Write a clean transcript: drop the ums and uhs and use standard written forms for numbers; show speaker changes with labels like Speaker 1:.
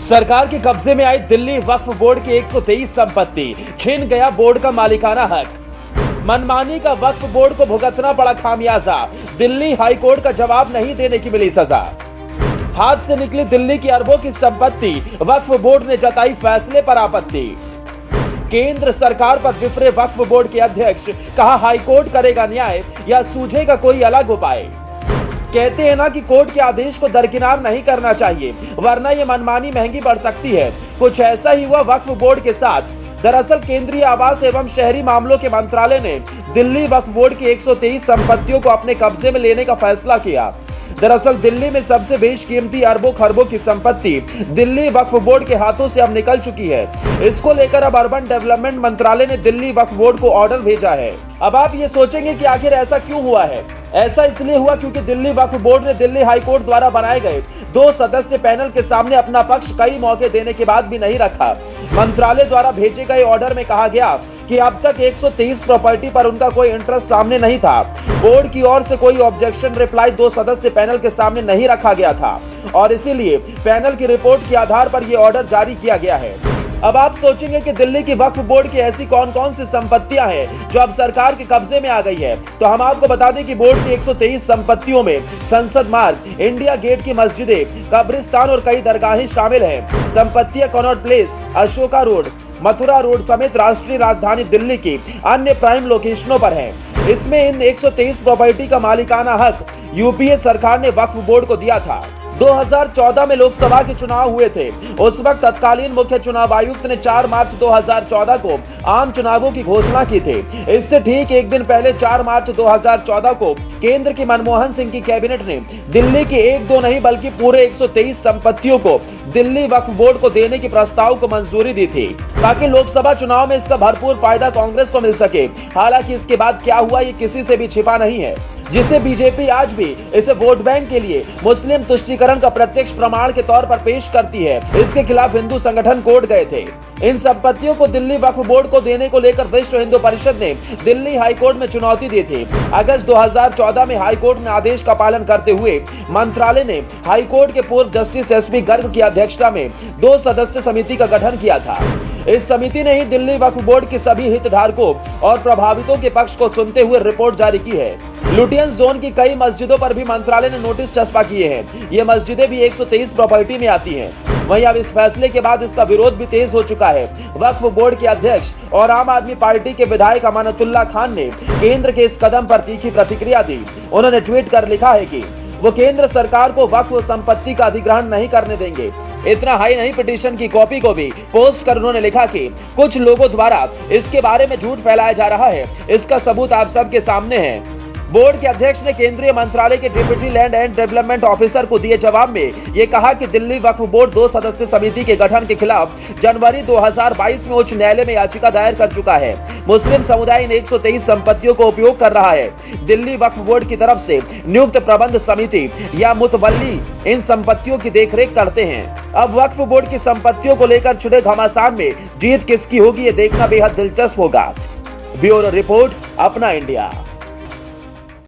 Speaker 1: सरकार के कब्जे में आई दिल्ली वक्फ बोर्ड की 123 संपत्ति, छिन गया बोर्ड का मालिकाना हक। मनमानी का वक्फ बोर्ड को भुगतना पड़ा खामियाजा, दिल्ली हाईकोर्ट का जवाब नहीं देने की मिली सजा। हाथ से निकली दिल्ली की अरबों की संपत्ति, वक्फ बोर्ड ने जताई फैसले पर आपत्ति। केंद्र सरकार पर बिफरे वक्फ बोर्ड के अध्यक्ष, कहा हाईकोर्ट करेगा न्याय या सूझेगा कोई अलग उपाय। कहते हैं ना कि कोर्ट के आदेश को दरकिनार नहीं करना चाहिए, वरना ये मनमानी महंगी पड़ सकती है। कुछ ऐसा ही हुआ वक्फ बोर्ड के साथ। दरअसल केंद्रीय आवास एवं शहरी मामलों के मंत्रालय ने दिल्ली वक्फ बोर्ड की 123 संपत्तियों को अपने कब्जे में लेने का फैसला किया। दरअसल दिल्ली में सबसे बेशकीमती अरबों खरबों की संपत्ति दिल्ली वक्फ बोर्ड के हाथों से अब निकल चुकी है। इसको लेकर अब अर्बन डेवलपमेंट मंत्रालय ने दिल्ली वक्फ बोर्ड को ऑर्डर भेजा है। अब आप ये सोचेंगे कि आखिर ऐसा क्यों हुआ है। ऐसा इसलिए हुआ क्योंकि दिल्ली वक्फ बोर्ड ने दिल्ली हाईकोर्ट द्वारा बनाए गए 2 सदस्य पैनल के सामने अपना पक्ष कई मौके देने के बाद भी नहीं रखा। मंत्रालय द्वारा भेजे गए ऑर्डर में कहा गया कि अब तक 123 प्रॉपर्टी पर उनका कोई इंटरेस्ट सामने नहीं था। बोर्ड की ओर से कोई ऑब्जेक्शन रिप्लाई 2 सदस्य पैनल के सामने नहीं रखा गया था और इसीलिए पैनल की रिपोर्ट के आधार पर यह ऑर्डर जारी किया गया है। अब आप सोचेंगे कि दिल्ली की वक्फ बोर्ड की ऐसी कौन कौन सी संपत्तियां हैं जो अब सरकार के कब्जे में आ गई है। तो हम आपको बता दें कि बोर्ड की 123 संपत्तियों में संसद मार्ग, इंडिया गेट की मस्जिदें, कब्रिस्तान और कई दरगाहें शामिल हैं। संपत्तियां Connaught place, Ashoka road, Mathura road समेत राष्ट्रीय राजधानी दिल्ली की अन्य प्राइम लोकेशनों पर है। इसमें इन 123 प्रॉपर्टी का मालिकाना हक यूपीए सरकार ने वक्फ बोर्ड को दिया था। 2014 में लोकसभा के चुनाव हुए थे। उस वक्त तत्कालीन मुख्य चुनाव आयुक्त ने 4 मार्च 2014 को आम चुनावों की घोषणा की थी। इससे ठीक एक दिन पहले 4 मार्च 2014 को केंद्र की मनमोहन सिंह की कैबिनेट ने दिल्ली की 1-2 नहीं बल्कि पूरे 123 संपत्तियों को दिल्ली वक्फ बोर्ड को देने के प्रस्ताव को मंजूरी दी थी ताकि लोकसभा चुनाव में इसका भरपूर फायदा कांग्रेस को मिल सके। हालांकि इसके बाद क्या हुआ ये किसी से भी छिपा नहीं है, जिसे बीजेपी आज भी इसे वोट बैंक के लिए मुस्लिम तुष्टीकरण का प्रत्यक्ष प्रमाण के तौर पर पेश करती है। इसके खिलाफ हिंदू संगठन कोर्ट गए थे। इन संपत्तियों को दिल्ली वक्फ बोर्ड को देने को लेकर विश्व हिंदू परिषद ने दिल्ली हाईकोर्ट में चुनौती दी थी। अगस्त 2014 में हाईकोर्ट ने आदेश का पालन करते हुए मंत्रालय ने हाईकोर्ट के पूर्व जस्टिस एसपी गर्ग की अध्यक्षता में 2 सदस्य समिति का गठन किया था। इस समिति ने ही दिल्ली वक्फ बोर्ड के सभी हितधारकों और प्रभावितों के पक्ष को सुनते हुए रिपोर्ट जारी की है। लुटियंस जोन की कई मस्जिदों पर भी मंत्रालय ने नोटिस चस्पा किए हैं। ये मस्जिदें भी 123 प्रॉपर्टी में आती हैं। वहीं अब इस फैसले के बाद इसका विरोध भी तेज हो चुका है। वक्फ बोर्ड के अध्यक्ष और आम आदमी पार्टी के विधायक अमानतुल्लाह खान ने केंद्र के इस कदम पर तीखी प्रतिक्रिया दी। उन्होंने ट्वीट कर लिखा है कि वो केंद्र सरकार को वक्फ संपत्ति का अधिग्रहण नहीं करने देंगे। इतना हाई नहीं, पिटीशन की कॉपी को भी पोस्ट कर उन्होंने लिखा कि कुछ लोगों द्वारा इसके बारे में झूठ फैलाया जा रहा है। इसका सबूत आप सबके सामने है। बोर्ड के अध्यक्ष ने केंद्रीय मंत्रालय के deputy land and development officer को दिए जवाब में ये कहा कि दिल्ली वक्फ बोर्ड 2 सदस्य समिति के गठन के खिलाफ जनवरी 2022 में उच्च न्यायालय में याचिका दायर कर चुका है। मुस्लिम समुदाय इन 123 संपत्तियों को उपयोग कर रहा है। दिल्ली वक्फ बोर्ड की तरफ से नियुक्त प्रबंध समिति या मुतवल्ली इन संपत्तियों की देखरेख करते हैं। अब वक्फ बोर्ड की संपत्तियों को लेकर छिड़े घमासान में जीत किसकी होगी ये देखना बेहद दिलचस्प होगा। ब्यूरो रिपोर्ट, अपना इंडिया।